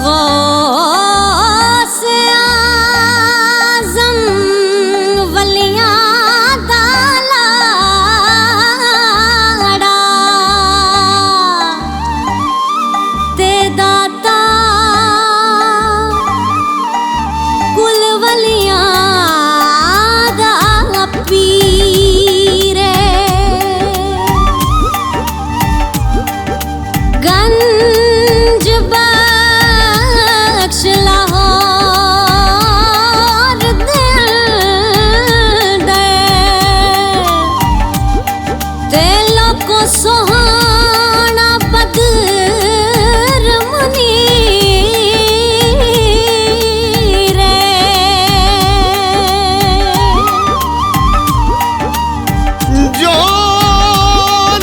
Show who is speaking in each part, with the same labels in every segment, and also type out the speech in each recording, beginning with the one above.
Speaker 1: गौस आज़म वलियां दा लाड़ा ते दाता कुल वलियां दा पीर गंज बख्श लाहौर दिल दे ते लोको सोहाना बदर मुनीर
Speaker 2: जो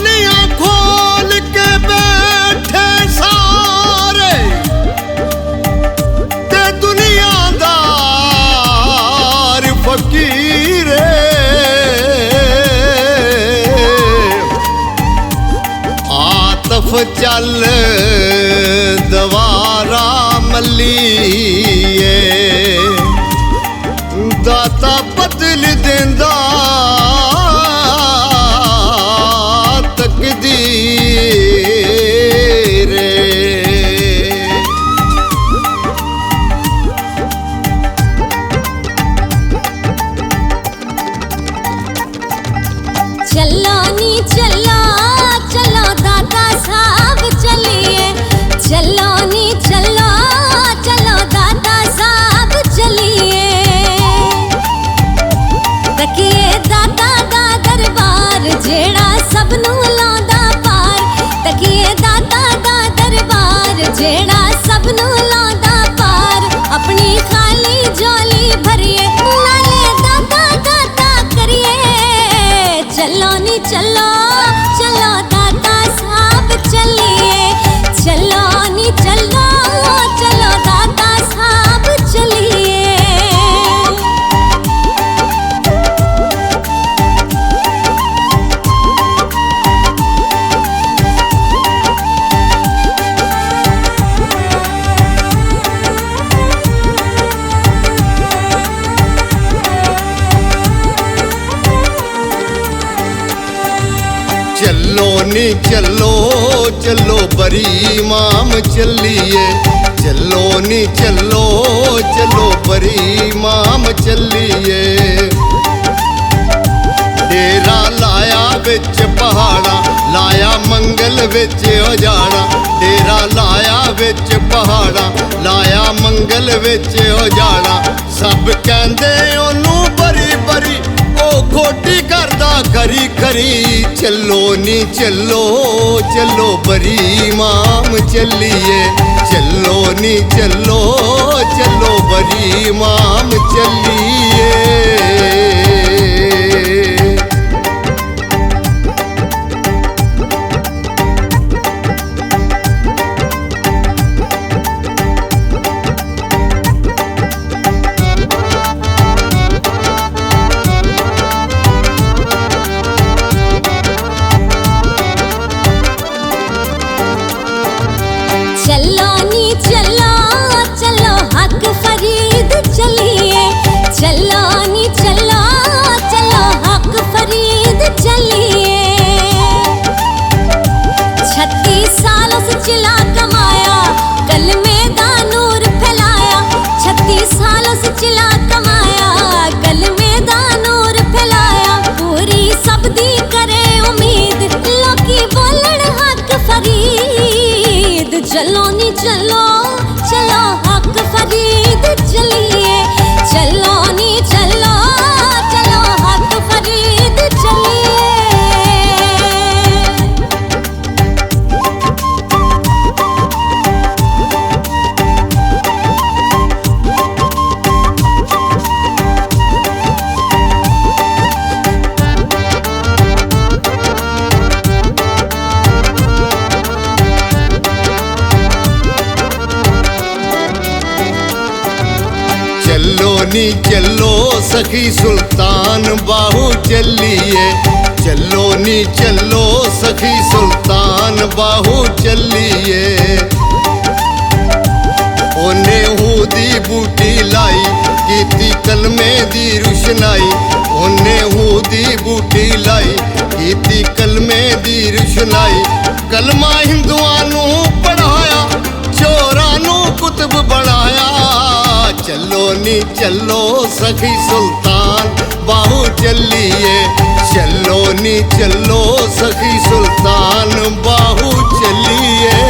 Speaker 2: नियां खोल के बैठे सारे ते दुनियादार फकीर आतफ चल दवारा मल्लीए दाता बदल देंदा तकदीर
Speaker 1: चलो नी चलो चलो दाता साहब चलिए चलो नी चलो चलो दाता साहब चलिए तकिए दाता दा दरबार जेड़ा सबनू लांदा पार तकिए दाता दा दरबार जेड़ा सबनू लांदा पार अपनी खाली झोली भरिए नाले दाता दाता करिए चलो नी चलो चलो दाता साहब चलिए चलो नी चलो चलो दाता साहब चलिए
Speaker 2: चलो नी चलो चलो बरी इमाम चलिए चलो नी चलो चलो बरी इमाम चलिए डेरा लाया बिच पहाड़ा लाया मंगल बिच उजाड़ा डेरा लाया बिच पहाड़ा लाया मंगल बिच उजाड़ा सब कहंदे ओनू बरी बरी ओ खोटी करदा खरी खरी चलो नी चलो चलो बरी इमाम चलिए चलो नी चलो चलो बरी इमाम चलिए
Speaker 1: चलो नी चलो चलो हक फरीद चलिए चलो नी चलो चलो हक फरीद चलिए 36 सालों से चिला कमाया कलमे दा नूर फैलाया 36 सालों से चिला कमाया कलमे दा नूर फैलाया पूरी सब दी करे उम्मीद लोकी बोलण हक फरीद चलो नी चलो चलो हक फरीद चलिए चलो नी चलो चलो हक फरीद चलिए
Speaker 2: चलो नी चलो सखी सुल्तान बाहू चलिए चलो नी चलो सखी सुल्तान बाहू चलिए ਉਹਨੇ ਹੂ ਦੀ ਬੂਟੀ ਲਾਈ ਕੀਤੀ ਕਲਮੇ ਦੀ ਰੁਸ਼ਨਾਈ ਉਹਨੇ ਹੂ ਦੀ ਬੂਟੀ ਲਾਈ ਕੀਤੀ ਕਲਮੇ ਦੀ ਰੁਸ਼ਨਾਈ ਕਲਮਾ ਹਿੰਦੂਆਂ ਨੂੰ ਪੜਾਇਆ ਚੋਰਾਂ ਨੂੰ ਕੁਤਬ ਬਣਾਇਆ ਚੱਲੋ ਨੀ ਚੱਲੋ ਸਖੀ ਸੁਲਤਾਨ ਬਾਹੂ ਚੱਲੀਏ ਚੱਲੋ ਨੀ ਚੱਲੋ ਸਖੀ ਸੁਲਤਾਨ ਬਾਹੂ ਚੱਲੀਏ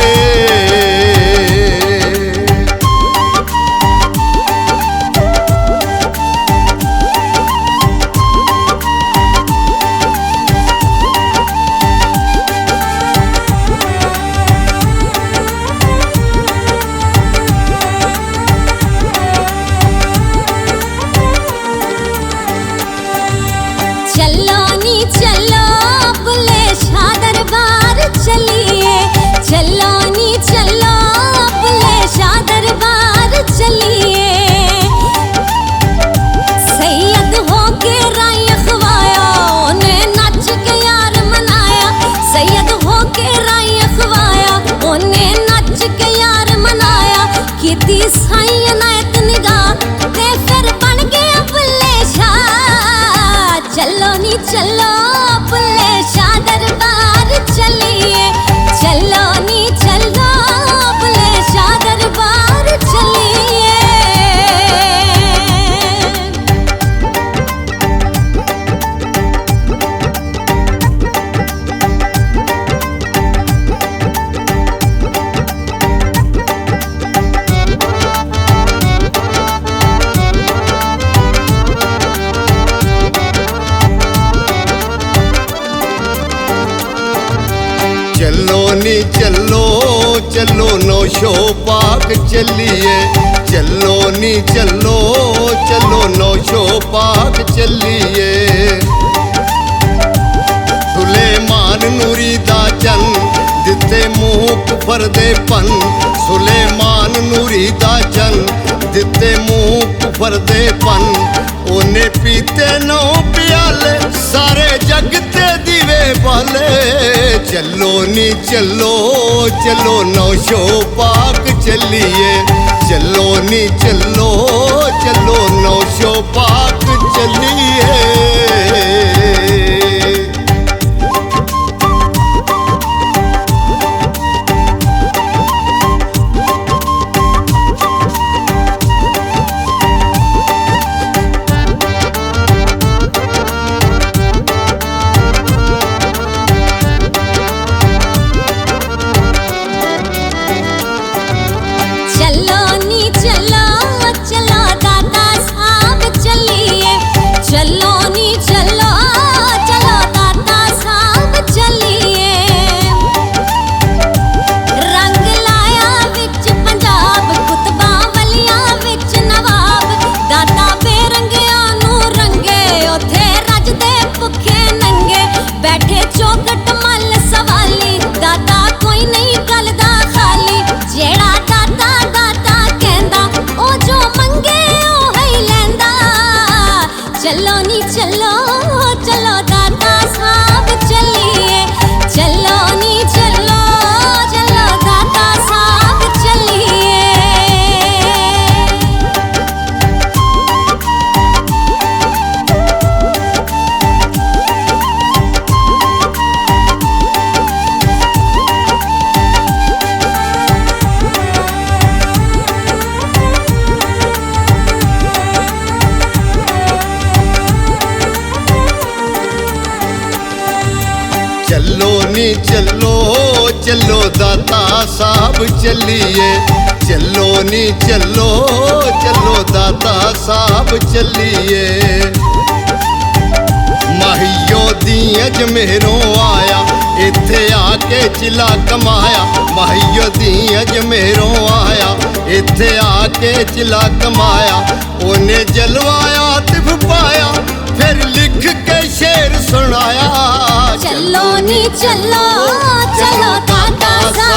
Speaker 1: चलो नी चलो बुले शाह दरबार चलिए चलो नी चलो बुले शाह दरबार चलिए सैयद होके राय खवाया उन्हें नच के यार मनाया सैयद होके राय खवाया उन्हें नच के यार मनाया कीती साई अनायत निगाह ते फिर बन गया बुले शाह चलो नी चलो बुले शाह दरबार चलिए चलो नी चलो बुले शाह दरबार चलिए
Speaker 2: चलो नी चलो चलो नौशो पाक चलिए चलो नी चलो चलो नौशो पाक चलिए सुलेमान नूरी दा चन दिते मुँह फरदे पन सुलेमान नूरी दा चन दिते मुँह फरदे पन ओने पीते नौ प्याले सारे जग ते दीवे बाले चलो नी चलो चलो नौशो पाक चलिए चलो नी चलो चलो नौशो पाक चलिए
Speaker 1: चलो नी चलो चलो दादा साहब चलिए चलो नी चलो चलो दादा साहब चलिए रंग लाया विच पंजाब कुतबा वलिया विच नवाब दादा बेरंगिया नू रंगे उथे रजदे भुखे नंगे बैठे चौकट मल सवाली दादा कोई नहीं गलदा खाली जेड़ा दादा दादा कहंदा ओ जो मंगे ओ है लैंदा चलो नी चलो चलो दादा साहब चलिए चलो नी चलो चलो दादा साहब चलिए
Speaker 2: चलो नी चलो चलो दाता साहब चलिए चलो नी चलो चलो दाता साहब चलिए माहियो दी अजमेरों आया इत्थे आके चिला कमाया माहियो दी अजमेरों आया इत्थे आके चिला कमाया ओने जलवाया तिफ पाया फिर लिख के शेर सुनाया
Speaker 1: चलो नी चलो चलो दादा साहब